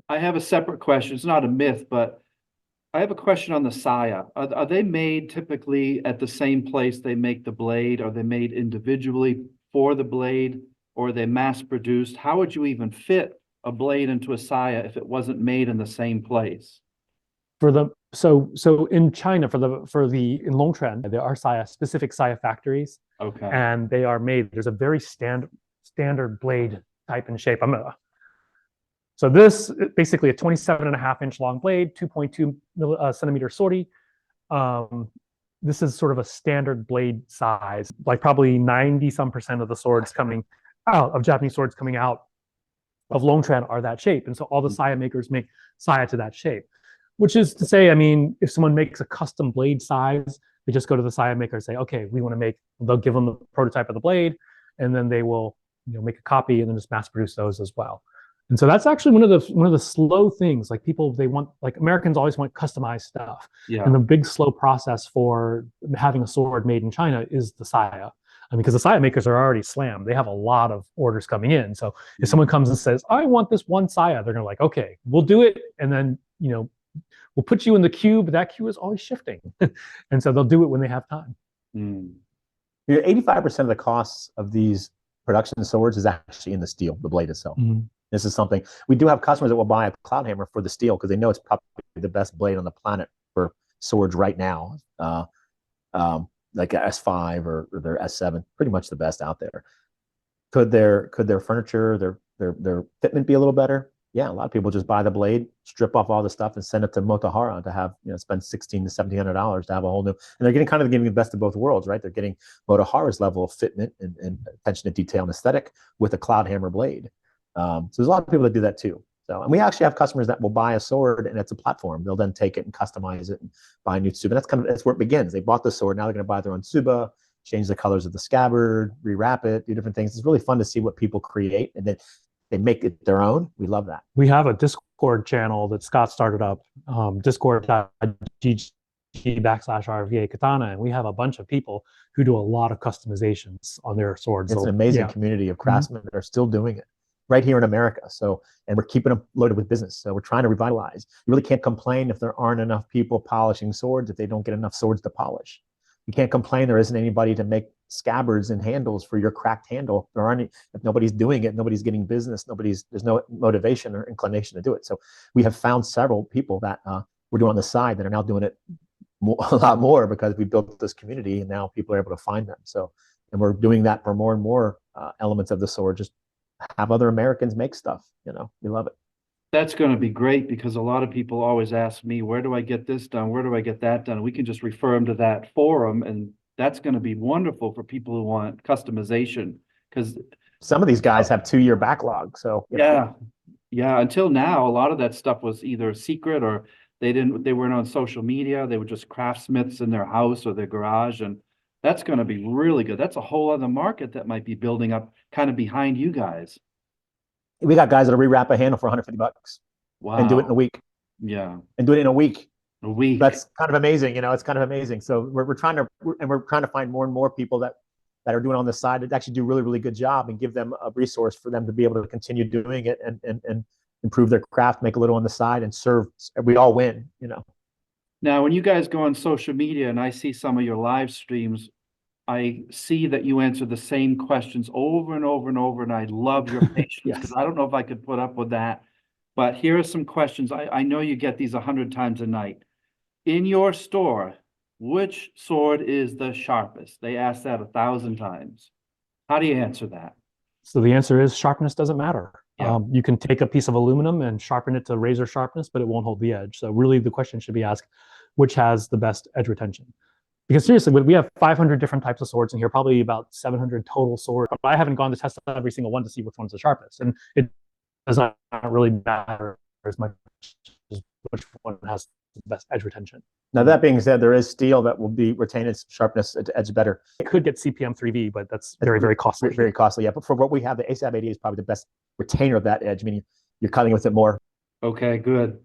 I have a separate question. It's not a myth, but I have a question on the saya. Are they made typically at the same place they make the blade? Are they made individually for the blade, or are they mass produced? How would you even fit a blade into a saya if it wasn't made in the same place? For the so in China for the in Longchuan there are specific saya factories, Okay. and they are made. There's a very standard blade type and shape. So this basically a 27.5 inch long blade, 2.2 centimeter sortie. Um, this is sort of a standard blade size, like probably 90 some percent of the swords coming out of Japanese swords coming out of Longchuan are that shape. And so all the saya makers make saya to that shape, which is to say, I mean, if someone makes a custom blade size, they just go to the saya maker and say, okay, we want to make, they'll give them the prototype of the blade, and then they will, make a copy and then just mass produce those as well. And so that's actually one of the slow things. Like people, they want, like Americans always want customized stuff. Yeah. And the big slow process for having a sword made in China is the saya. I mean, because the saya makers are already slammed. They have a lot of orders coming in. So if someone comes and says, I want this one saya, they're gonna like, okay, we'll do it. And then, we'll put you in the queue, but that queue is always shifting. And so they'll do it when they have time. Mm. 85% of the costs of these production swords is actually in the steel, the blade itself. Mm-hmm. This is something we do have customers that will buy a cloud hammer for the steel because they know it's probably the best blade on the planet for swords right now. Like a S5 or their S7, pretty much the best out there. Could their furniture, their fitment be a little better? Yeah, a lot of people just buy the blade, strip off all the stuff, and send it to Motohara to have, spend $1,600 to $1,700 to have a whole new. And they're getting the best of both worlds, right? They're getting Motohara's level of fitment and attention to detail and aesthetic with a cloud hammer blade. So there's a lot of people that do that too. So, and we actually have customers that will buy a sword and it's a platform. They'll then take it and customize it and buy a new tsuba. That's where it begins. They bought the sword, now they're going to buy their own tsuba, change the colors of the scabbard, rewrap it, do different things. It's really fun to see what people create, and then they make it their own. We love that. We have a Discord channel that Scott started up, discord.gg/RVA Katana, and we have a bunch of people who do a lot of customizations on their swords. It's an amazing community of craftsmen that are still doing it right here in America. So, and we're keeping them loaded with business. So we're trying to revitalize. You really can't complain if there aren't enough people polishing swords, if they don't get enough swords to polish. You can't complain there isn't anybody to make scabbards and handles for your cracked handle. There aren't, if nobody's doing it, nobody's getting business, there's no motivation or inclination to do it. So we have found several people that we're doing on the side that are now doing it a lot more because we built this community and now people are able to find them. So, and we're doing that for more and more elements of the sword, just have other Americans make stuff, we love it. That's going to be great because a lot of people always ask me, where do I get this done? Where do I get that done? We can just refer them to that forum, and that's going to be wonderful for people who want customization, because some of these guys have 2-year backlog. So yeah. Until now, a lot of that stuff was either secret or they weren't on social media. They were just craftsmiths in their house or their garage, and that's going to be really good. That's a whole other market that might be building up kind of behind you guys. We got guys that'll rewrap a handle for $150. Wow. And do it in a week. Yeah. And do it in a week. A week. That's kind of amazing. It's kind of amazing. So we're trying to find more and more people that are doing on the side that actually do really, really good job and give them a resource for them to be able to continue doing it and improve their craft, make a little on the side and serve. We all win, Now, when you guys go on social media and I see some of your live streams, I see that you answer the same questions over and over and over, and I love your patience because I don't know if I could put up with that. But here are some questions. I know you get these 100 times a night. In your store, which sword is the sharpest? They ask that 1,000 times. How do you answer that? So the answer is sharpness doesn't matter. Yeah. You can take a piece of aluminum and sharpen it to razor sharpness, but it won't hold the edge. So really the question should be asked, which has the best edge retention? Because seriously, we have 500 different types of swords in here, probably about 700 total swords. But I haven't gone to test every single one to see which one's the sharpest. And it does not really matter as much as which one has the best edge retention. Now, that being said, there is steel that will retain its sharpness to edge better. It could get CPM 3V, but that's very, very costly. Very costly, yeah. But for what we have, the ASAB 80 is probably the best retainer of that edge, meaning you're cutting with it more. Okay, good.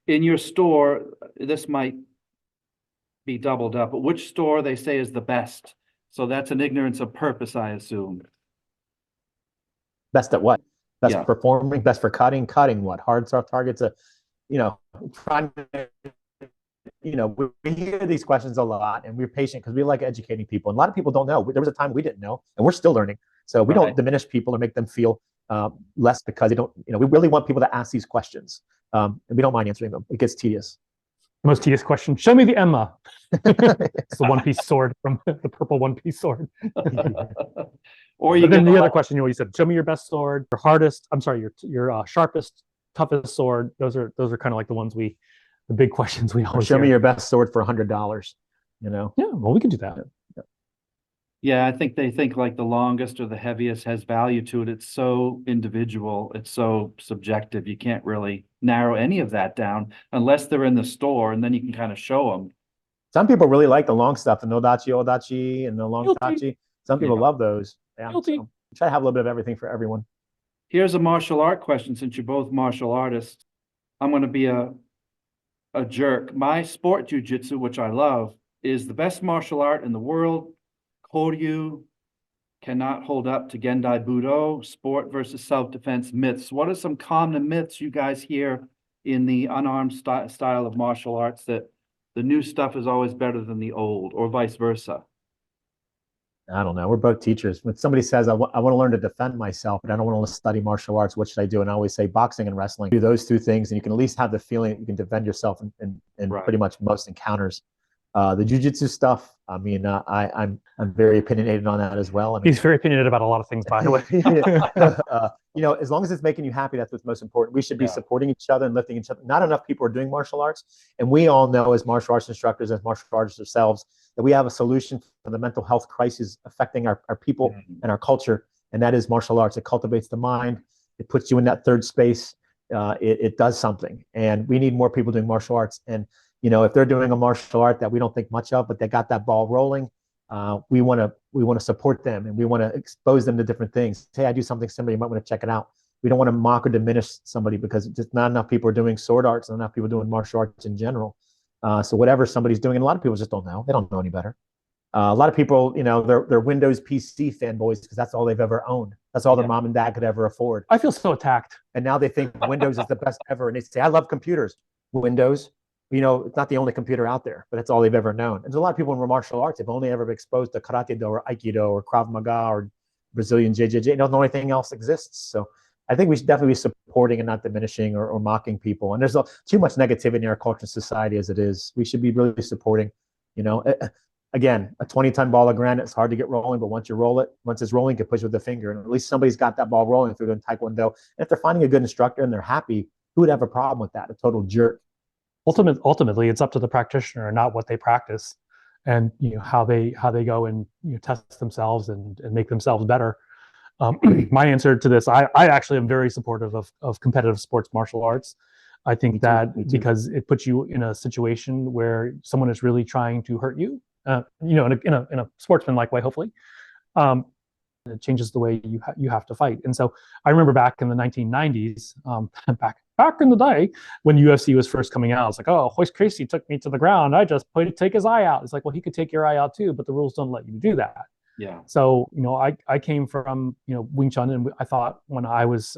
In your store, this might be doubled up, but which store they say is the best? So that's an ignorance of purpose, I assume. Best at what? Best Yeah. performing, best for cutting what? Hard, soft targets, trying to, we hear these questions a lot, and we're patient because we like educating people. And a lot of people don't know. There was a time we didn't know, and we're still learning. So we don't diminish people or make them feel less because they don't, we really want people to ask these questions. And we don't mind answering them. It gets tedious. Most tedious question. Show me the Emma. It's the one-piece sword from the purple one-piece sword. Or you But then get the other question you said, show me your best sword, your hardest, I'm sorry, your sharpest, toughest sword. Those are kind of like the big questions we always Show hear. me your best sword for $100, Yeah, well, we can do that. Yeah, I think they think like the longest or the heaviest has value to it. It's so individual. It's so subjective. You can't really narrow any of that down unless they're in the store, and then you can kind of show them. Some people really like the long stuff, the nodachi, odachi, and the long tachi. Some people love those. Yeah, so try to have a little bit of everything for everyone. Here's a martial art question, since you're both martial artists. I'm going to be a jerk. My sport jujitsu, which I love, is the best martial art in the world. Koryu cannot hold up to Gendai Budo. Sport versus self-defense myths. What are some common myths you guys hear in the unarmed style of martial arts, that the new stuff is always better than the old, or vice versa? I don't know. We're both teachers. When somebody says, I want to learn to defend myself, but I don't want to study martial arts, what should I do? And I always say boxing and wrestling. Do those two things, and you can at least have the feeling that you can defend yourself in pretty much most encounters. The jujitsu stuff, I mean, I'm very opinionated on that as well. I mean, he's very opinionated about a lot of things, by the way. As long as it's making you happy, that's what's most important. We should be supporting each other and lifting each other. Not enough people are doing martial arts, and we all know, as martial arts instructors, as martial artists ourselves, that we have a solution for the mental health crisis affecting our people and our culture, and that is martial arts. It cultivates the mind. It puts you in that third space. It does something, and we need more people doing martial arts. And if they're doing a martial art that we don't think much of, but they got that ball rolling, we want to support them, and we want to expose them to different things. Hey, I do something similar. You might want to check it out. We don't want to mock or diminish somebody because just not enough people are doing sword arts, and not enough people doing martial arts in general. So whatever somebody's doing, and a lot of people just don't know. They don't know any better. A lot of people, they're Windows PC fanboys because that's all they've ever owned. That's all their mom and dad could ever afford. I feel so attacked. And now they think Windows is the best ever, and they say, I love computers. Windows. It's not the only computer out there, but that's all they've ever known. And there's a lot of people in martial arts have only ever been exposed to Karate Do or Aikido or Krav Maga or Brazilian JJJ. They don't know anything else exists. So I think we should definitely be supporting and not diminishing or mocking people. And there's too much negativity in our culture and society as it is. We should be really supporting. Again, a 20-ton ball of granite is hard to get rolling, but once you roll it, once it's rolling, you can push with the finger. And at least somebody's got that ball rolling through doing Taekwondo. And if they're finding a good instructor and they're happy, who would have a problem with that? A total jerk. Ultimately, it's up to the practitioner, not what they practice, and how they go and test themselves and make themselves better. My answer to this, I actually am very supportive of competitive sports martial arts. I think that because it puts you in a situation where someone is really trying to hurt you, in a sportsman-like way, hopefully. It changes the way you have to fight. And so I remember back in the 1990s, back in the day when UFC was first coming out, it's like, oh, Royce Gracie took me to the ground. I just played to take his eye out. It's like, well, he could take your eye out too, but the rules don't let you do that. Yeah. So, I came from, Wing Chun, and I thought when I was,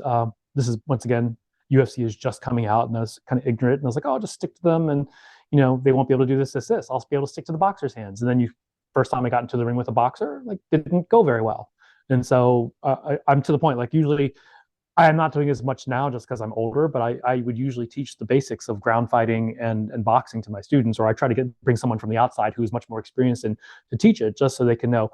this is once again, UFC is just coming out, and I was kind of ignorant, and I was like, oh, I'll just stick to them, and, they won't be able to do this. I'll be able to stick to the boxer's hands. And then first time I got into the ring with a boxer, didn't go very well. And so I'm to the point, usually I am not doing as much now just because I'm older, but I would usually teach the basics of ground fighting and boxing to my students, or I try to bring someone from the outside who's much more experienced and to teach it, just so they can know,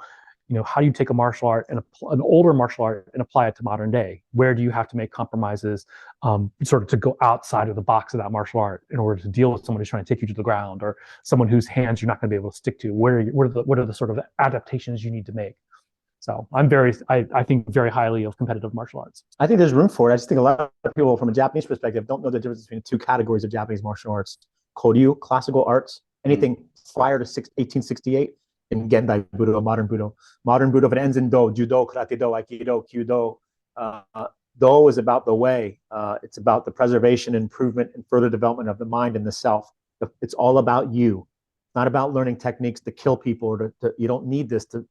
how do you take a martial art and an older martial art and apply it to modern day? Where do you have to make compromises, sort of to go outside of the box of that martial art in order to deal with someone who's trying to take you to the ground, or someone whose hands you're not going to be able to stick to? What are the sort of adaptations you need to make? So I think very highly of competitive martial arts. I think there's room for it. I just think a lot of people from a Japanese perspective don't know the difference between two categories of Japanese martial arts. Koryu, classical arts, anything prior to 1868, and Gendai Budo, modern Budo. Modern Budo, if it ends in Do, Judo, Karate Do, Aikido, Kyudo. Do is about the way. It's about the preservation, improvement, and further development of the mind and the self. It's all about you. It's not about learning techniques to kill people or you don't need this to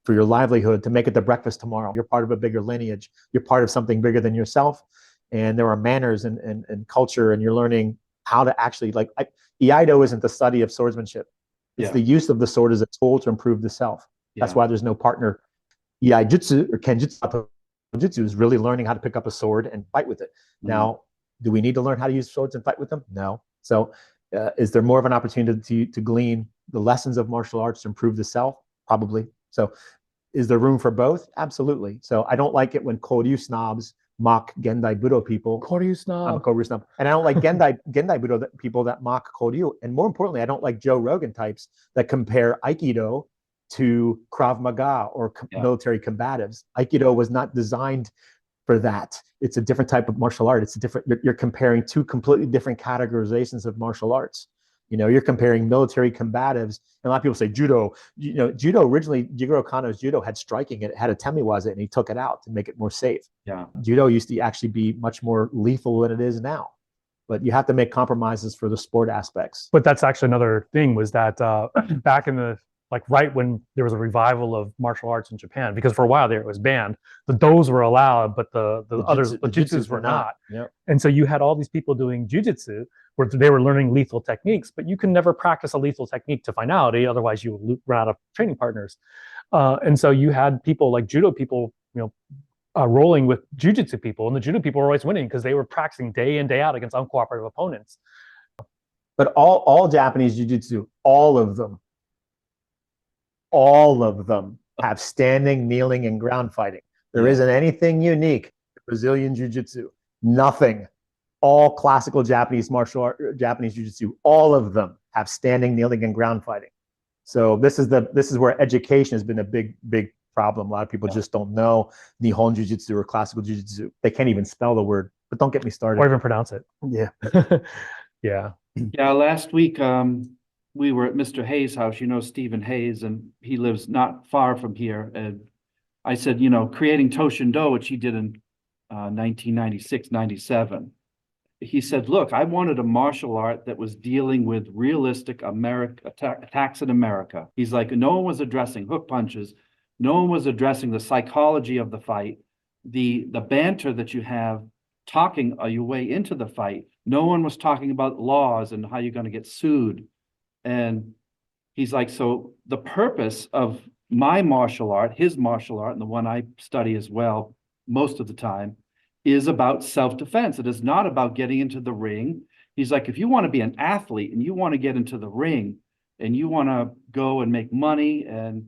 for your livelihood, to make it to breakfast tomorrow. You're part of a bigger lineage. You're part of something bigger than yourself. And there are manners and culture, and you're learning how to actually Iaido isn't the study of swordsmanship. It's the use of the sword as a tool to improve the self. That's why there's no partner. Iaijutsu or Kenjutsu Jiu-Jitsu is really learning how to pick up a sword and fight with it. Now, do we need to learn how to use swords and fight with them? No. So is there more of an opportunity to glean the lessons of martial arts to improve the self? Probably. So is there room for both? Absolutely. So I don't like it when Koryu snobs mock Gendai Budo people. Koryu snob. I'm a Koryu snob. And I don't like Gendai Budo people that mock Koryu. And more importantly, I don't like Joe Rogan types that compare Aikido to Krav Maga or military combatives. Aikido was not designed for that. It's a different type of martial art. It's a different, you're comparing two completely different categorizations of martial arts. You're comparing military combatives, and a lot of people say judo. Judo originally, Jigoro Kano's judo had striking. It had a temiwaza, and he took it out to make it more safe. Yeah, judo used to actually be much more lethal than it is now. But you have to make compromises for the sport aspects. But that's actually another thing, was that back in the right when there was a revival of martial arts in Japan, because for a while there it was banned. The dos were allowed, but the jutsus were not. Yep. And so you had all these people doing jujitsu where they were learning lethal techniques, but you can never practice a lethal technique to finality, otherwise you would run out of training partners. And so you had people like judo people, rolling with jujitsu people, and the judo people were always winning because they were practicing day in, day out against uncooperative opponents. But all Japanese jiu-jitsu, all of them have standing, kneeling, and ground fighting. There isn't anything unique to Brazilian jiu-jitsu. Nothing. All classical Japanese Japanese jiu-jitsu, all of them have standing, kneeling, and ground fighting. So this is where education has been a big problem. A lot of people just don't know Nihon jiu-jitsu or classical jiu-jitsu. They can't even spell the word. But don't get me started. Or even pronounce it. Yeah. Yeah. Yeah, last week we were at Mr. Hayes' house, Stephen Hayes, and he lives not far from here. And I said, creating Toshindo, which he did in 1996, 97. He said, look, I wanted a martial art that was dealing with realistic attacks in America. He's like, no one was addressing hook punches. No one was addressing the psychology of the fight, the banter that you have talking your way into the fight. No one was talking about laws and how you're going to get sued. And he's like, so the purpose of my martial art, his martial art, and the one I study as well most of the time, is about self-defense. It is not about getting into the ring. He's like, if you want to be an athlete and you want to get into the ring and you want to go and make money and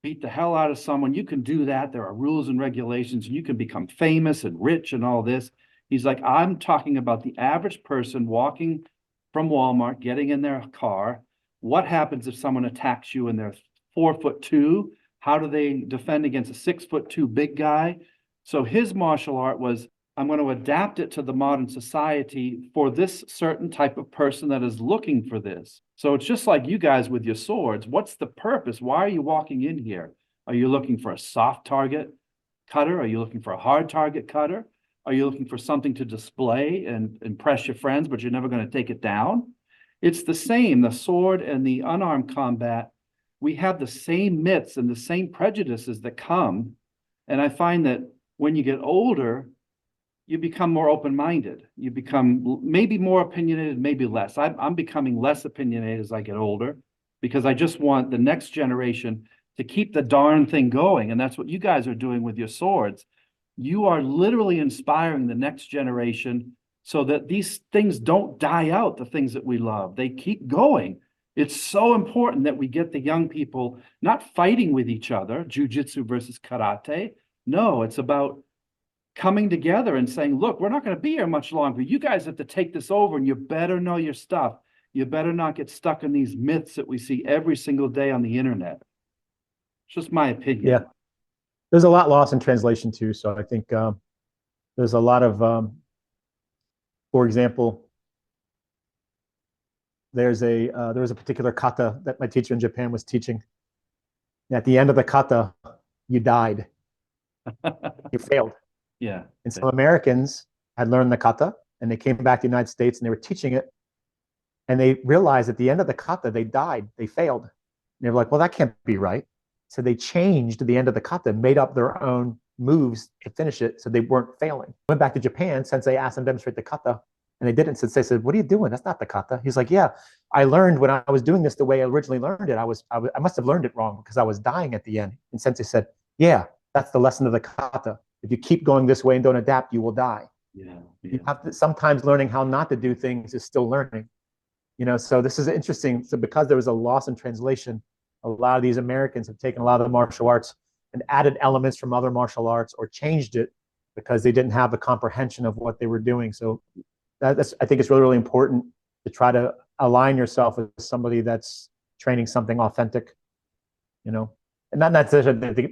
beat the hell out of someone, you can do that. There are rules and regulations, and you can become famous and rich and all this. He's like, I'm talking about the average person walking from Walmart, getting in their car. What happens if someone attacks you and they're 4'2"? How do they defend against a 6'2" big guy? So his martial art was, I'm going to adapt it to the modern society for this certain type of person that is looking for this. So it's just like you guys with your swords. What's the purpose? Why are you walking in here? Are you looking for a soft target cutter? Are you looking for a hard target cutter? Are you looking for something to display and impress your friends, but you're never going to take it down? It's the same. The sword and the unarmed combat, we have the same myths and the same prejudices that come. And I find that when you get older, you become more open-minded. You become maybe more opinionated, maybe less. I'm becoming less opinionated as I get older, because I just want the next generation to keep the darn thing going. And that's what you guys are doing with your swords. You are literally inspiring the next generation so that these things don't die out, the things that we love. They keep going. It's so important that we get the young people not fighting with each other, jujitsu versus karate. No, it's about coming together and saying, look, we're not going to be here much longer. You guys have to take this over, and you better know your stuff. You better not get stuck in these myths that we see every single day on the internet. It's just my opinion. Yeah. There's a lot lost in translation too. So I think there's a lot of, for example, there was a particular kata that my teacher in Japan was teaching. At the end of the kata, you died. You failed. Yeah. And some Americans had learned the kata, and they came back to the United States, and they were teaching it And they realized at the end of the kata, they died, they failed. And they were like, well, that can't be right. So they changed the end of the kata, made up their own moves to finish it so they weren't failing. Went back to Japan, Sensei asked them to demonstrate the kata, and they didn't. Sensei said, what are you doing? That's not the kata. He's like, yeah, I learned when I was doing this the way I originally learned it. I must have learned it wrong because I was dying at the end. And Sensei said, yeah, that's the lesson of the kata. If you keep going this way and don't adapt, you will die. Yeah. You have to, sometimes learning how not to do things is still learning. So this is interesting. So because there was a loss in translation, a lot of these Americans have taken a lot of the martial arts and added elements from other martial arts or changed it because they didn't have the comprehension of what they were doing. So I think it's really, really important to try to align yourself with somebody that's training something authentic, and not that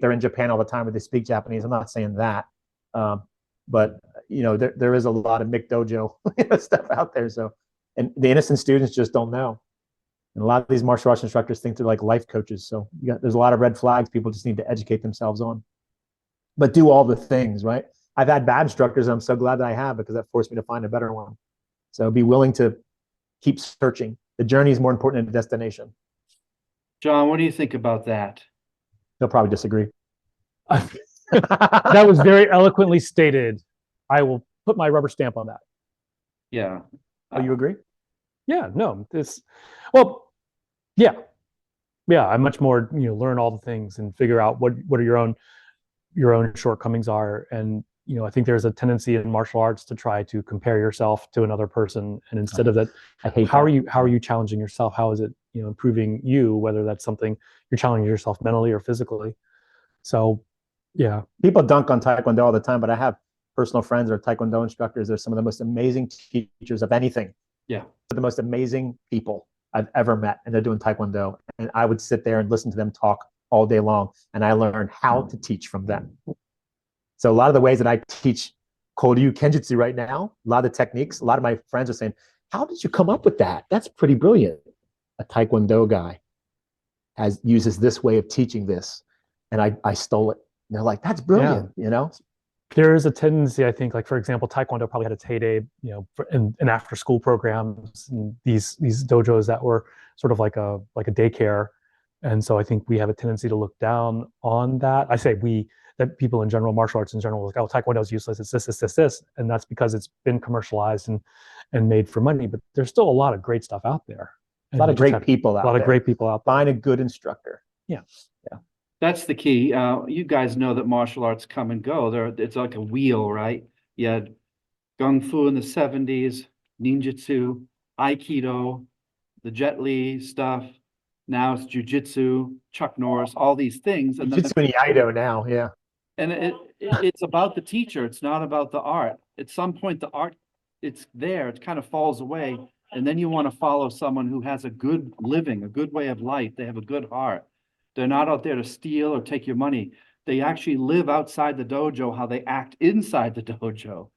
they're in Japan all the time or they speak Japanese. I'm not saying that. But there is a lot of McDojo stuff out there. So, and the innocent students just don't know. And a lot of these martial arts instructors think they're like life coaches. So there's a lot of red flags people just need to educate themselves on. But do all the things, right? I've had bad instructors, and I'm so glad that I have because that forced me to find a better one. So be willing to keep searching. The journey is more important than the destination. John, what do you think about that? They'll probably disagree. That was very eloquently stated. I will put my rubber stamp on that. Yeah. Oh, you agree? Yeah, no, yeah. I much more, learn all the things and figure out what are your own shortcomings are. And, I think there's a tendency in martial arts to try to compare yourself to another person. And instead of that, I hate how that. are you challenging yourself? How is it, improving you, whether that's something you're challenging yourself mentally or physically? So, yeah. People dunk on Taekwondo all the time, but I have personal friends that are Taekwondo instructors. They're some of the most amazing teachers of anything. Yeah. The most amazing people I've ever met, and they're doing Taekwondo. And I would sit there and listen to them talk all day long, and I learned how to teach from them. So a lot of the ways that I teach Koryu Kenjutsu right now, a lot of the techniques, a lot of my friends are saying, how did you come up with that? That's pretty brilliant. A Taekwondo guy uses this way of teaching this, and I stole it. And they're like, that's brilliant, There is a tendency, I think, like, for example, Taekwondo probably had its heyday, in after school programs and these dojos that were sort of like a daycare. And so I think we have a tendency to look down on that. I say that people in general, martial arts in general, like, oh, Taekwondo is useless. It's this. And that's because it's been commercialized and made for money. But there's still a lot of great stuff out there. A lot of great people out there. A lot of great people out there. Find a good instructor. Yeah. That's the key. You guys know that martial arts come and go. It's like a wheel, right? You had Kung Fu in the 70s, Ninjutsu, Aikido, the Jet Li stuff. Now it's Jiu-Jitsu, Chuck Norris, all these things. And Jiu-Jitsu and Iaido now, yeah. And it's about the teacher. It's not about the art. At some point, the art, it's there. It kind of falls away. And then you want to follow someone who has a good living, a good way of life. They have a good heart. They're not out there to steal or take your money. They actually live outside the dojo, how they act inside the dojo.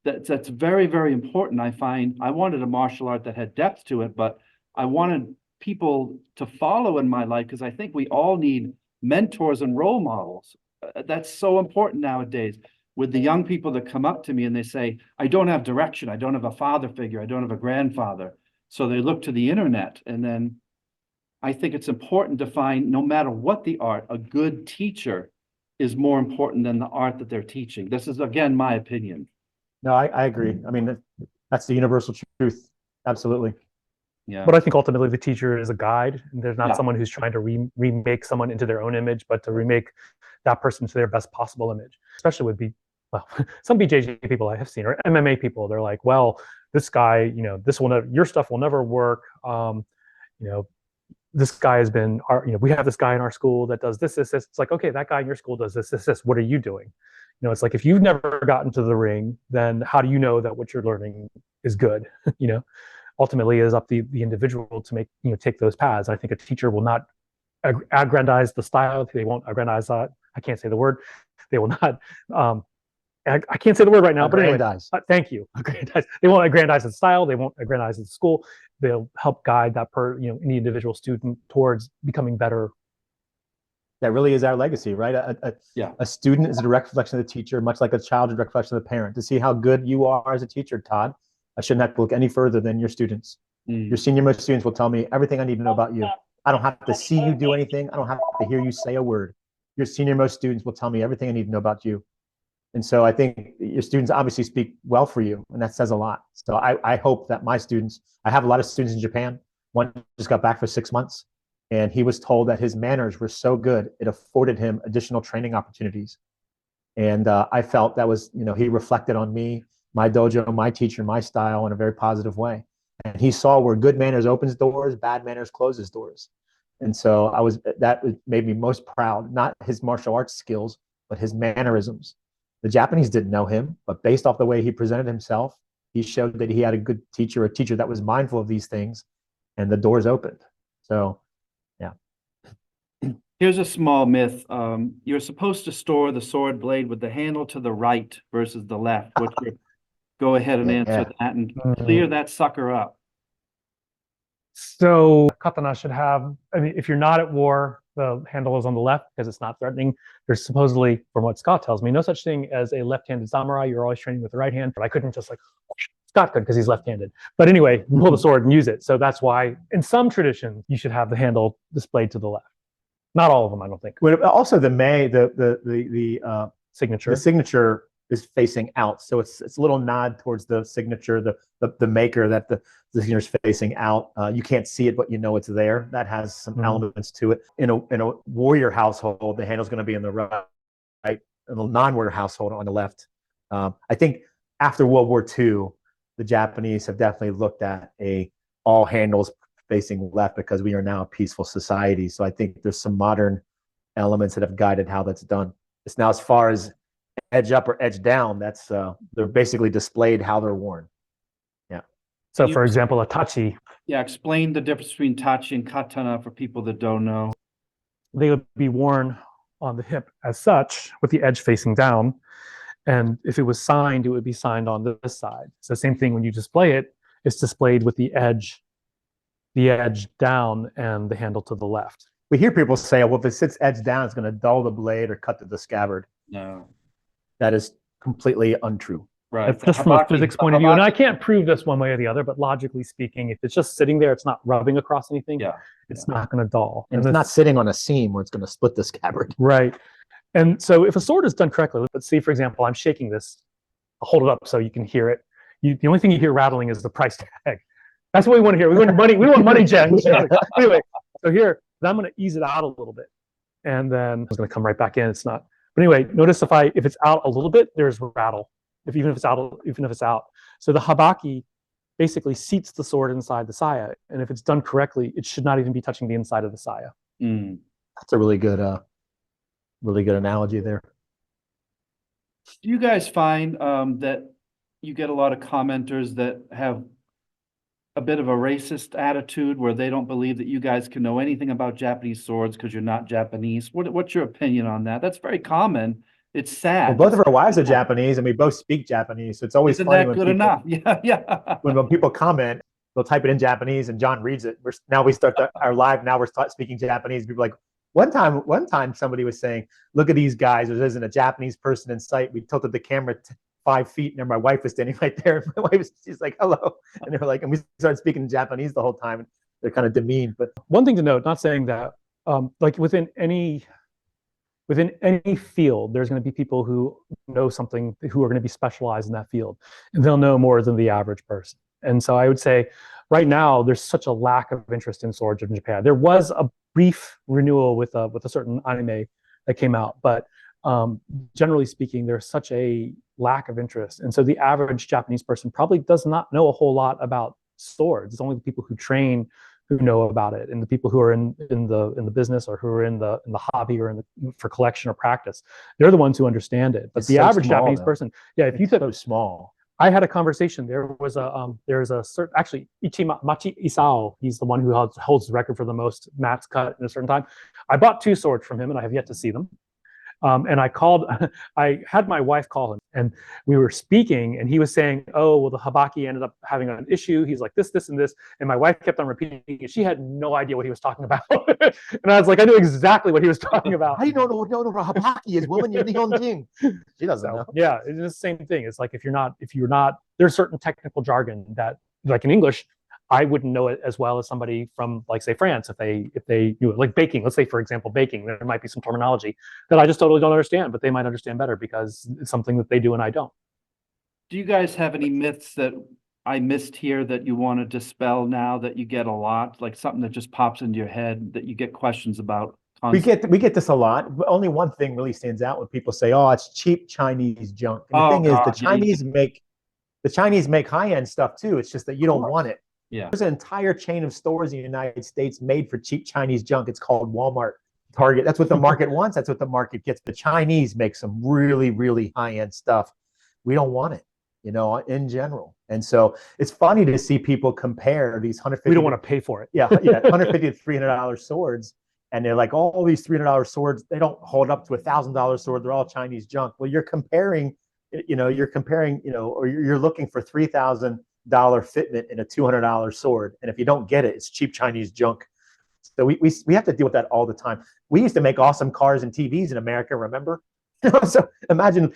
That's very, very important. I find I wanted a martial art that had depth to it, but I wanted people to follow in my life because I think we all need mentors and role models. That's so important nowadays with the young people that come up to me and they say, I don't have direction. I don't have a father figure. I don't have a grandfather. So they look to the internet. And then I think it's important to find, no matter what the art, a good teacher is more important than the art that they're teaching. This is, again, my opinion. No, I agree. I mean, that's the universal truth. Absolutely. Yeah. But I think ultimately the teacher is a guide. And there's not Yeah. someone who's trying to remake someone into their own image, but to remake that person to their best possible image. Especially with some BJJ people I have seen, or MMA people. They're like, well, this guy, your stuff will never work. This guy has been, we have this guy in our school that does this. It's like, okay, that guy in your school does this. What are you doing? It's like, if you've never gotten to the ring, then how do you know that what you're learning is good? Ultimately it is up to the individual to take those paths. I think a teacher will not aggrandize the style. They won't aggrandize that. I can't say the word. They will not, I can't say the word right now, but anyway, thank you. They won't aggrandize the style. They won't aggrandize the school. They'll help guide that any individual student towards becoming better. That really is our legacy, right? A student is a direct reflection of the teacher, much like a child is a direct reflection of the parent. To see how good you are as a teacher, Todd, I shouldn't have to look any further than your students. Your senior most students will tell me everything I need to know about you. I don't have to see you do anything. I don't have to hear you say a word. Your senior most students will tell me everything I need to know about you. And so I think your students obviously speak well for you, and that says a lot. So I hope that my students, I have a lot of students in Japan. One just got back for 6 months, and he was told that his manners were so good, it afforded him additional training opportunities. And I felt that was, he reflected on me, my dojo, my teacher, my style in a very positive way. And he saw where good manners opens doors, bad manners closes doors. And so that made me most proud, not his martial arts skills, but his mannerisms. The Japanese didn't know him, but based off the way he presented himself, he showed that he had a good teacher, a teacher that was mindful of these things, and the doors opened. So, yeah. Here's a small myth. You're supposed to store the sword blade with the handle to the right versus the left. Go ahead and answer that and clear that sucker up. So katana should have, I mean, if you're not at war, the handle is on the left because it's not threatening. There's supposedly, from what Scott tells me, no such thing as a left-handed samurai. You're always training with the right hand. But I couldn't just Scott could because he's left-handed. But anyway, pull the sword and use it. So that's why in some traditions, you should have the handle displayed to the left. Not all of them, I don't think. Well, also the Signature. The signature is facing out, so it's a little nod towards the signature, the maker, that the signature is facing out. You can't see it, but you know it's there. That has some elements to it. In a warrior household, the handle's going to be in the right. In a non-warrior household, on the left. I think after World War II, the Japanese have definitely looked at all handles facing left because we are now a peaceful society. So I think there's some modern elements that have guided how that's done. It's now, as far as edge up or edge down, that's they're basically displayed how they're worn. Yeah. So for example, a tachi. Yeah, explain the difference between tachi and katana for people that don't know. They would be worn on the hip as such, with the edge facing down. And if it was signed, it would be signed on this side. So same thing when you display it, it's displayed with the edge down and the handle to the left. We hear people say, well, if it sits edge down, it's going to dull the blade or cut to the scabbard. No. That is completely untrue. Right. Just from a physics point of view, and I can't prove this one way or the other, but logically speaking, if it's just sitting there, it's not rubbing across anything, it's not going to dull. And it's not sitting on a seam where it's going to split the scabbard. Right. And so if a sword is done correctly, let's see, for example, I'm shaking this. I'll hold it up so you can hear it. The only thing you hear rattling is the price tag. That's what we want to hear. We want money. We want money, Jen. Anyway, so here, I'm going to ease it out a little bit, and then it's going to come right back in. It's not. But anyway, notice if it's out a little bit, there's rattle. Even if it's out. So the habaki basically seats the sword inside the saya, and if it's done correctly, it should not even be touching the inside of the saya. That's a really good analogy there. Do you guys find that you get a lot of commenters that have a bit of a racist attitude where they don't believe that you guys can know anything about Japanese swords because you're not Japanese? What's your opinion on that? That's very common. It's sad. Well, both of our wives are Japanese, and we both speak Japanese, so it's always funny when people, enough? Yeah. when people comment, they'll type it in Japanese, and John reads it. Now we start our live. Now we're speaking Japanese. People are like, one time somebody was saying, "Look at these guys. There isn't a Japanese person in sight." We tilted the camera 5 feet, and my wife was standing right there. And my wife she's like, "Hello," and they were like, and we started speaking Japanese the whole time. And they're kind of demeaned. But one thing to note, not saying that, like within any field, there's going to be people who know something, who are going to be specialized in that field, and they'll know more than the average person. And so I would say right now, there's such a lack of interest in swords in Japan. There was a brief renewal with a certain anime that came out, but generally speaking, there's such a lack of interest. And so the average Japanese person probably does not know a whole lot about swords. It's only the people who train who know about it, and the people who are in the business, or who are in the hobby, or for collection or practice. They're the ones who understand it. But the average Japanese person, if you said so small. I had a conversation. There's a certain, actually, Machi Isao. He's the one who holds the record for the most mats cut in a certain time. I bought 2 swords from him, and I have yet to see them. And I had my wife call him, and we were speaking, and he was saying, "Oh, well, the habaki ended up having an issue. He's like this, and this." And my wife kept on repeating it. She had no idea what he was talking about. And I was like, I knew exactly what he was talking about. How do you know what habaki is, woman? You're the only thing. She doesn't know. Yeah, it's the same thing. It's like if you're not, there's certain technical jargon that, like in English, I wouldn't know it as well as somebody from, like, say, France. If they knew it, like baking, let's say, for example, baking, there might be some terminology that I just totally don't understand, but they might understand better because it's something that they do and I don't. Do you guys have any myths that I missed here that you want to dispel now that you get a lot, like something that just pops into your head that you get questions about constantly? We get this a lot. But only one thing really stands out when people say, "Oh, it's cheap Chinese junk." And the Oh thing is, God, the Chinese make high-end stuff too. It's just that you don't want it. yeah. There's an entire chain of stores in the United States made for cheap Chinese junk. It's called Walmart, Target. That's what the market wants. That's what the market gets. The Chinese make some really, really high-end stuff. We don't want it, you know, in general. And so it's funny to see people compare these 150. We don't want to pay for it. Yeah, yeah, 150 to $300 swords. And they're like, all these $300 swords, they don't hold up to $1,000 sword. They're all Chinese junk. Well, you're comparing, or you're looking for $3,000 fitment in a $200 sword. And if you don't get it, it's cheap Chinese junk. So we have to deal with that all the time. We used to make awesome cars and TVs in America, remember? So imagine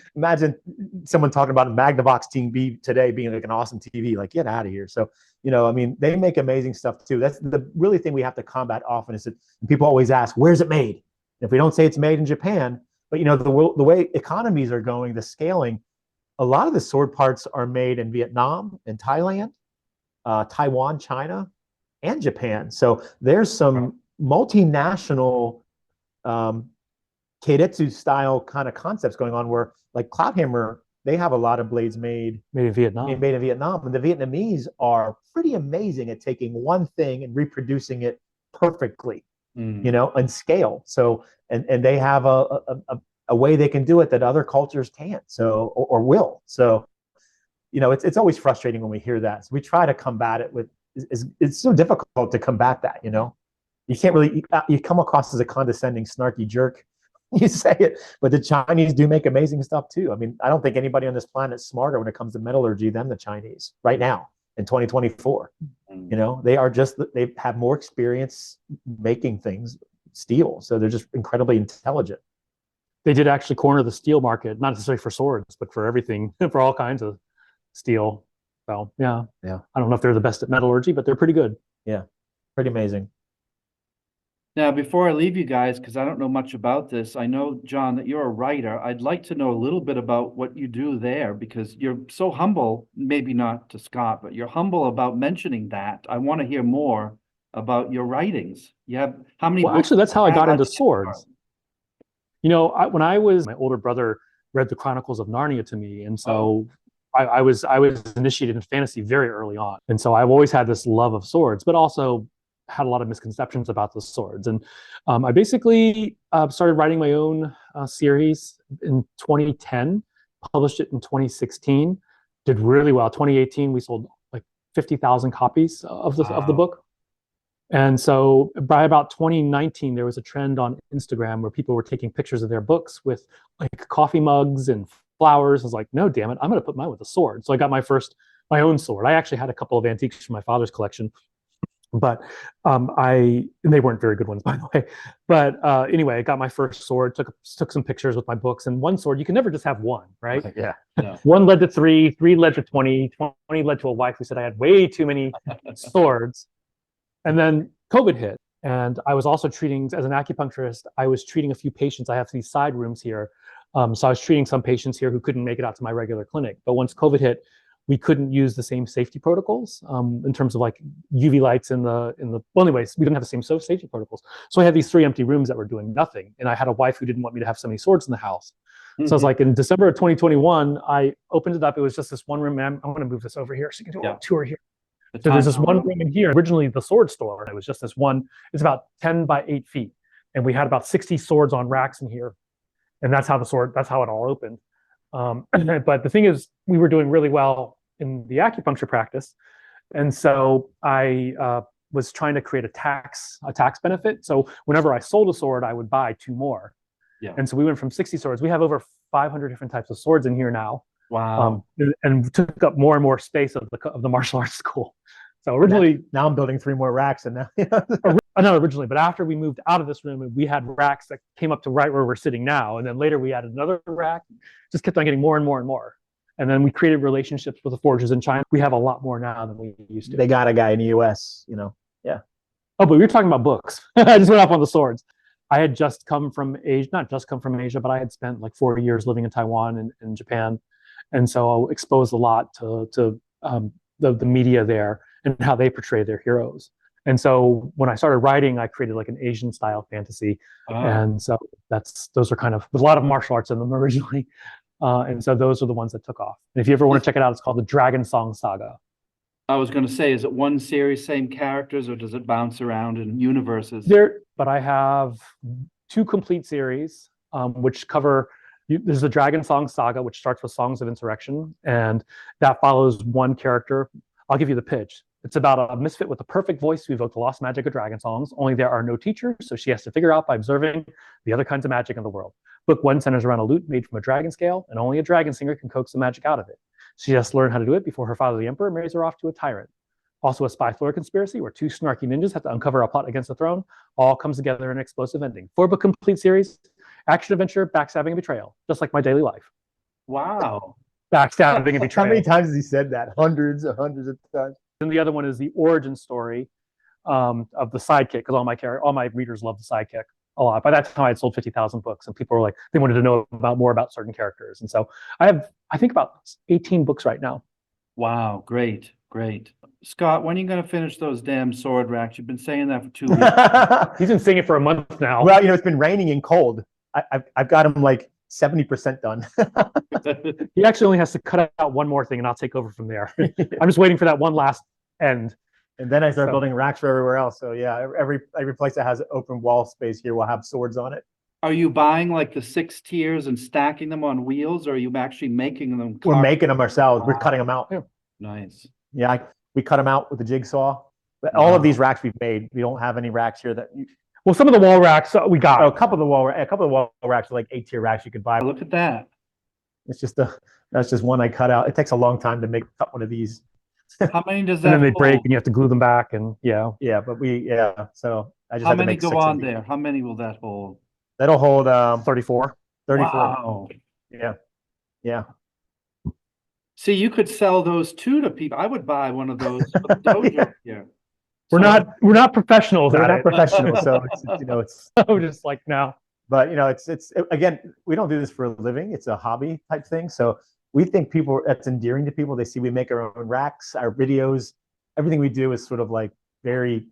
someone talking about a Magnavox TV today being like an awesome TV. Like, get out of here. So, I mean, they make amazing stuff too. That's the really thing we have to combat often, is that people always ask, where's it made? And if we don't say it's made in Japan, but the way economies are going, the scaling, a lot of the sword parts are made in Vietnam and Thailand, Taiwan, China, and Japan. So there's some multinational Keiretsu style kind of concepts going on, where, like, Cloudhammer, they have a lot of blades made in Vietnam. And the Vietnamese are pretty amazing at taking one thing and reproducing it perfectly, and scale. So, and they have a way they can do it that other cultures can't, or will. So, it's always frustrating when we hear that. So we try to combat it with. It's so difficult to combat that. You can't really. You come across as a condescending, snarky jerk. You say it, but the Chinese do make amazing stuff too. I mean, I don't think anybody on this planet is smarter when it comes to metallurgy than the Chinese right now in 2024. They have more experience making things, steel. So they're just incredibly intelligent. They did actually corner the steel market, not necessarily for swords, but for everything, for all kinds of steel. So yeah. I don't know if they're the best at metallurgy, but they're pretty good. Yeah, pretty amazing. Now, before I leave you guys, because I don't know much about this, I know, John, that you're a writer. I'd like to know a little bit about what you do there, because you're so humble, maybe not to Scott, but you're humble about mentioning that. I want to hear more about your writings. You have how many books? Actually, that's how I got into swords. When my older brother read the Chronicles of Narnia to me, and so I was initiated in fantasy very early on. And so I've always had this love of swords, but also had a lot of misconceptions about the swords. And I basically started writing my own series in 2010, published it in 2016, did really well. 2018, we sold like 50,000 copies of the book. And so by about 2019, there was a trend on Instagram where people were taking pictures of their books with like coffee mugs and flowers. I was like, no, damn it, I'm going to put mine with a sword. So I got my own sword. I actually had a couple of antiques from my father's collection, but and they weren't very good ones, by the way. But anyway, I got my first sword, took some pictures with my books, and one sword, you can never just have one, right? Yeah. One led to 3, 3 led to 20, 20 led to a wife who said I had way too many swords. And then COVID hit, and I was also treating, as an acupuncturist, I was treating a few patients. I have these side rooms here. So I was treating some patients here who couldn't make it out to my regular clinic. But once COVID hit, we couldn't use the same safety protocols in terms of like UV lights well, anyways, we didn't have the same safety protocols. So I had these 3 empty rooms that were doing nothing. And I had a wife who didn't want me to have so many swords in the house. So I was like, in December of 2021, I opened it up. It was just this one room. I'm going to move this over here so you can do a tour here. So there's this one room in here, originally the sword store, and it was just this one. It's about 10 by 8 feet. And we had about 60 swords on racks in here. And that's how it all opened. But the thing is, we were doing really well in the acupuncture practice. And so I was trying to create a tax benefit. So whenever I sold a sword, I would buy 2 more. Yeah. And so we went from 60 swords. We have over 500 different types of swords in here now. Wow. And took up more and more space of the martial arts school. So originally, now I'm building 3 more racks, and now not originally, but after we moved out of this room, we had racks that came up to right where we're sitting now, and then later we added another rack. Just kept on getting more and more and more. And then we created relationships with the forgers in China. We have a lot more now than we used to. They got a guy in the US, you know. Yeah. Oh, but we were talking about books. I just went off on the swords. I had just come from Asia, not just come from Asia, but I had spent like 4 years living in Taiwan and Japan. And so I exposed a lot to the media there and how they portray their heroes. And so when I started writing, I created like an Asian style fantasy. And so those are kind of, there's a lot of martial arts in them originally. And so those are the ones that took off. And if you ever want to check it out, it's called the Dragon Song Saga. I was going to say, is it one series, same characters, or does it bounce around in universes? But I have 2 complete series, which cover, there's the Dragon Song Saga, which starts with Songs of Insurrection, and that follows one character. I'll give you the pitch. It's about a misfit with a perfect voice to evoke the lost magic of dragon songs, only there are no teachers, so she has to figure out by observing the other kinds of magic in the world. Book 1 centers around a lute made from a dragon scale, and only a dragon singer can coax the magic out of it. She has to learn how to do it before her father, the emperor, marries her off to a tyrant. Also a spy thriller conspiracy where 2 snarky ninjas have to uncover a plot against the throne. All comes together in an explosive ending. 4-book complete series, action adventure, backstabbing and betrayal, just like my daily life. Wow. Backstabbing and betrayal. How many times has he said that? Hundreds of times. And the other one is the origin story of the sidekick, because all my readers love the sidekick a lot. By that time, I had sold 50,000 books, and people were like, they wanted to know more about certain characters. And so I think about 18 books right now. Wow, great. Scott, when are you going to finish those damn sword racks? You've been saying that for 2 weeks. He's been saying it for a month now. Well, you know, it's been raining and cold. I've got him like 70% done. He actually only has to cut out one more thing, and I'll take over from there. I'm just waiting for that one last end. And then I start building racks for everywhere else. So yeah, every place that has open wall space here will have swords on it. Are you buying like the 6 tiers and stacking them on wheels, or are you actually making them? We're making them ourselves. We're cutting them out. Yeah. Nice. Yeah, we cut them out with the jigsaw. But all of these racks we've made, we don't have any racks here that. Well, some of the wall racks we got. A couple of the wall racks are like 8-tier racks you could buy. Look at that. It's just that's just one I cut out. It takes a long time to cut one of these. How many does that? And then they hold? break, and you have to glue them back, and yeah. Yeah, but so I just How had to many make go 6 on of these. there? How many will that hold? That'll hold 34. 34. Wow. Yeah. See, you could sell those too to people. I would buy one of those for the dojo here. We're not professionals We're at not it. professional, so it's I'm just like, no. But it's again, we don't do this for a living. It's a hobby type thing. So we think that's endearing to people. They see we make our own racks, our videos, everything we do is sort of like very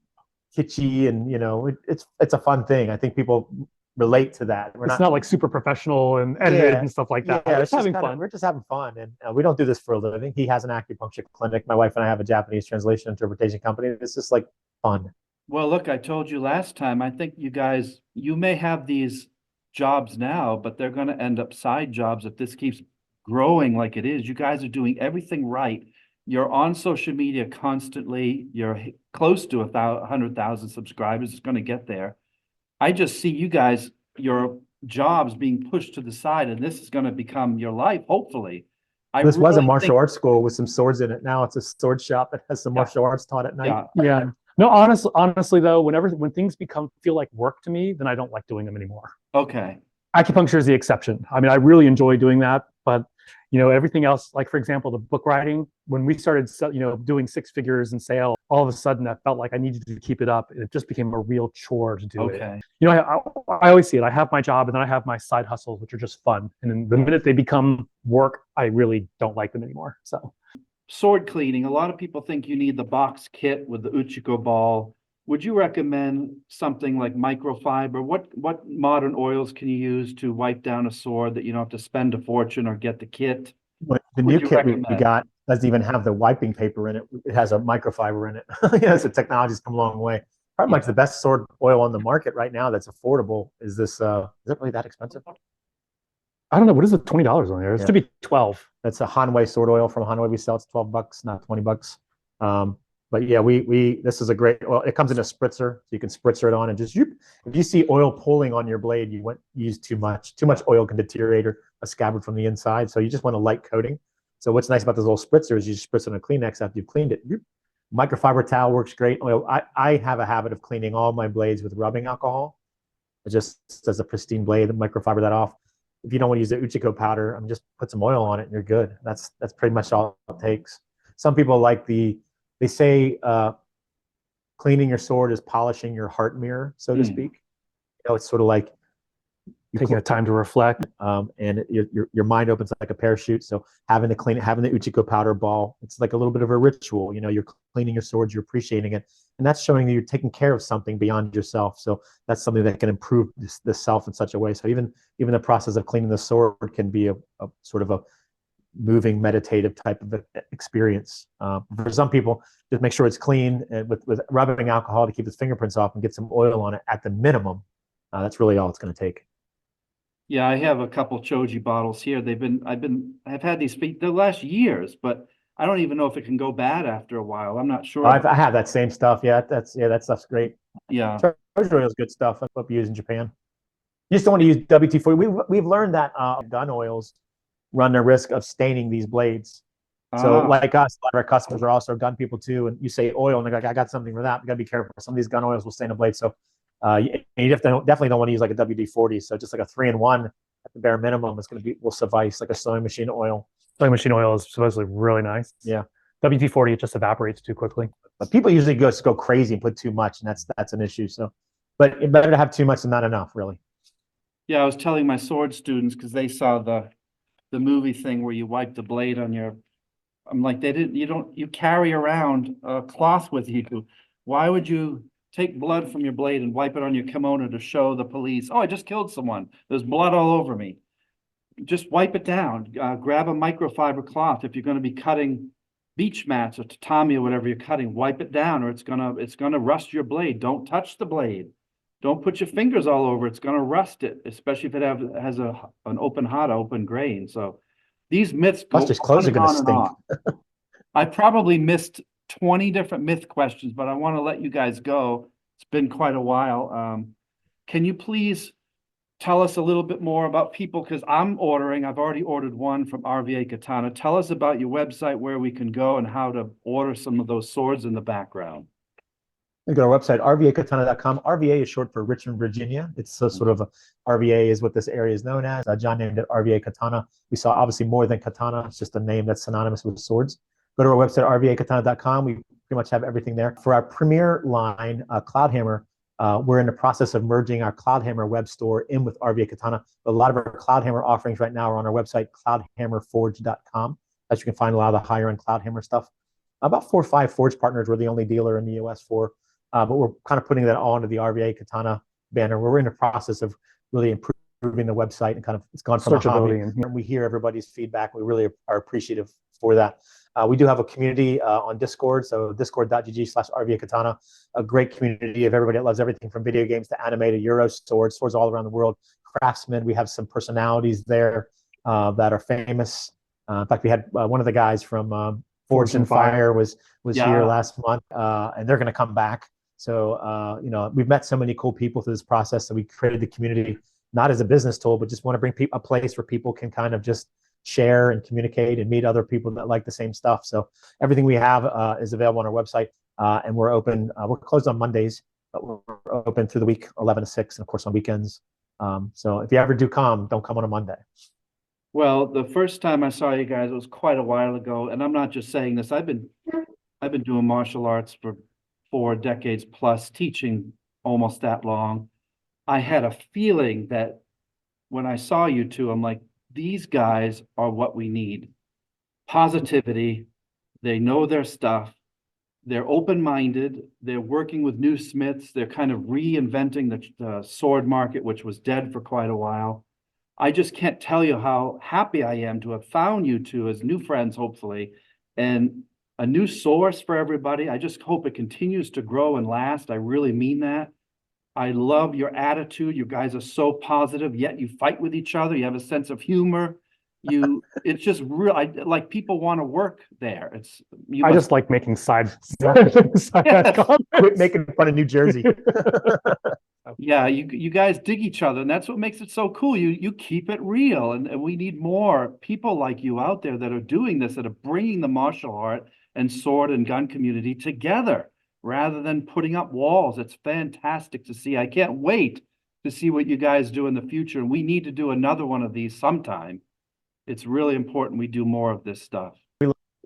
kitschy, and it's a fun thing. I think people relate to that. It's not like super professional and edited and stuff like that. Yeah, it's having fun. We're just having fun, and we don't do this for a living. He has an acupuncture clinic. My wife and I have a Japanese translation interpretation company. It's just like fun. Well, look, I told you last time, I think you may have these jobs now, but they're going to end up side jobs if this keeps growing like it is. You guys are doing everything right. You're on social media constantly. You're close to 100,000 subscribers. It's going to get there. I just see you guys, your jobs being pushed to the side, and this is going to become your life, hopefully. This was a martial arts school with some swords in it. Now it's a sword shop that has some martial arts taught at night. Yeah. No, honestly though, when things feel like work to me, then I don't like doing them anymore. Okay. Acupuncture is the exception. I mean, I really enjoy doing that, but everything else, like for example, the book writing, when we started, doing 6 figures in sale, all of a sudden I felt like I needed to keep it up. And it just became a real chore to do it. I always see it. I have my job, and then I have my side hustles, which are just fun. And then the minute they become work, I really don't like them anymore. So. Sword cleaning. A lot of people think you need the box kit with the Uchiko ball. Would you recommend something like microfiber? What modern oils can you use to wipe down a sword that you don't have to spend a fortune or get the kit? The new kit we got doesn't even have the wiping paper in it. It has a microfiber in it. So technology's come a long way. Probably the best sword oil on the market right now that's affordable is this. Is it really that expensive? I don't know. What is it? $20 on there? It should be 12. That's a Hanwei sword oil from Hanwei. We sell it's $12, not $20. But yeah, this is a great oil. It comes in a spritzer, so you can spritzer it on and just if you see oil pooling on your blade, you use too much. Too much oil can deteriorate a scabbard from the inside. So you just want a light coating. So what's nice about this little spritzer is you just spritz on a Kleenex after you've cleaned it. Microfiber towel works great. I have a habit of cleaning all my blades with rubbing alcohol. It just as a pristine blade, microfiber that off. if you don't want to use the Uchiko powder, just put some oil on it and you're good. That's pretty much all it takes. Some people like they say cleaning your sword is polishing your heart mirror, so to speak. It's sort of like taking the time to reflect, and your mind opens like a parachute. So having the Uchiko powder ball, it's like a little bit of a ritual. You're cleaning your swords, you're appreciating it, and that's showing that you're taking care of something beyond yourself. So that's something that can improve the self in such a way. So even the process of cleaning the sword can be a sort of a moving meditative type of experience. For some people, just make sure it's clean and with rubbing alcohol to keep its fingerprints off and get some oil on it at the minimum. That's really all it's going to take. Yeah, I have a couple Choji bottles here. I've had these feet the last years, but I don't even know if it can go bad after a while. I'm not sure. I have that same stuff. Yeah, that stuff's great. Yeah, Choji oil is good stuff. That's what we use in Japan. You just don't want to use WT-40. We've learned that gun oils run the risk of staining these blades. So like us, a lot of our customers are also gun people too. And you say oil, and they're like, I got something for that. You got to be careful. Some of these gun oils will stain a blade. So you definitely don't want to use like a WD-40. So just like a 3-in-1 at the bare minimum will suffice, like a sewing machine oil. Sewing machine oil is supposedly really nice. Yeah. WD-40, it just evaporates too quickly. But people usually go crazy and put too much, and that's an issue. So, but it's better to have too much than not enough, really. Yeah, I was telling my sword students because they saw the movie thing where you wipe the blade on your. I'm like, you carry around a cloth with you. Why would you take blood from your blade and wipe it on your kimono to show the police, oh, I just killed someone. There's blood all over me. Just wipe it down. Grab a microfiber cloth. If you're going to be cutting beach mats or tatami or whatever you're cutting, wipe it down or it's gonna rust your blade. Don't touch the blade. Don't put your fingers all over. It's gonna rust it, especially if it has an open grain. So these myths go Plus, clothes are going to stink. I probably missed 20 different myth questions, but I want to let you guys go. It's been quite a while. Can you please tell us a little bit more about people? Because I've already ordered one from RVA Katana. Tell us about your website, where we can go and how to order some of those swords in the background. You go to our website, rvakatana.com. RVA is short for Richmond, Virginia. It's sort of RVA is what this area is known as. John named it RVA Katana. We saw obviously more than katana. It's just a name that's synonymous with swords. Go to our website, rvakatana.com. We pretty much have everything there. For our premier line, Cloudhammer, we're in the process of merging our Cloudhammer web store in with RVA Katana. But a lot of our Cloudhammer offerings right now are on our website, cloudhammerforge.com. As you can find a lot of the higher end Cloudhammer stuff. About 4 or 5 Forge partners we're the only dealer in the US for. But we're kind of putting that all under the RVA Katana banner. We're in the process of really improving the website and it's gone from a hobby. And we hear everybody's feedback. We really are appreciative for that. We do have a community on Discord, so discord.gg/RVA Katana, a great community of everybody that loves everything from video games to anime to Euro swords all around the world. Craftsmen, we have some personalities there that are famous. In fact, we had one of the guys from Forged in Fire was here last month, and they're going to come back. So, we've met so many cool people through this process. So we created the community, not as a business tool, but just want to bring a place where people can kind of just share and communicate and meet other people that like the same stuff. So everything we have is available on our website, and we're open. We're closed on Mondays, but we're open through the week, 11 to 6, and of course on weekends. So if you ever don't come on a Monday. Well, the first time I saw you guys, it was quite a while ago, and I'm not just saying this. I've been doing martial arts for 4 decades plus, teaching almost that long. I had a feeling that when I saw you two, I'm like, these guys are what we need. Positivity. They know their stuff. They're open-minded. They're working with new smiths. They're kind of reinventing the sword market, which was dead for quite a while. I just can't tell you how happy I am to have found you two as new friends, hopefully, and a new source for everybody. I just hope it continues to grow and last. I really mean that. I love your attitude. You guys are so positive, yet you fight with each other. You have a sense of humor. It's just real. Like people want to work there. I just like making side making fun of New Jersey. Yeah, you guys dig each other, and that's what makes it so cool. You keep it real, and we need more people like you out there that are doing this, that are bringing the martial art and sword and gun community together rather than putting up walls. It's fantastic to see. I can't wait to see what you guys do in the future. And we need to do another one of these sometime. It's really important we do more of this stuff.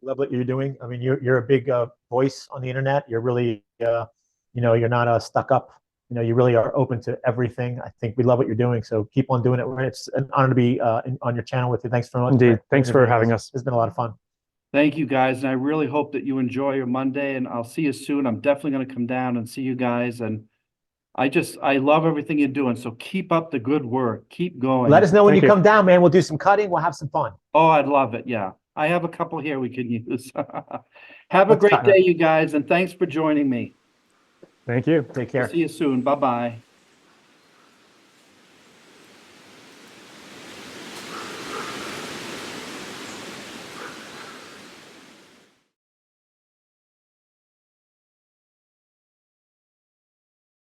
Love what you're doing. I mean, you're a big voice on the internet. You're really, you know, you're not stuck up. You know, you really are open to everything. I think we love what you're doing. So keep on doing it. It's an honor to be on your channel with you. Thanks very much. Indeed. Thanks for having us. It's been a lot of fun. Thank you guys. And I really hope that you enjoy your Monday, and I'll see you soon. I'm definitely going to come down and see you guys. And I love everything you're doing. So keep up the good work. Keep going. Let us know when Thank you you. come down, man. We'll do some cutting. We'll have some fun. Oh, I'd love it. Yeah. I have a couple here we can use. Have a Let's great cut. day, you guys, and thanks for joining me. Thank you. Take care. See you soon. Bye-bye.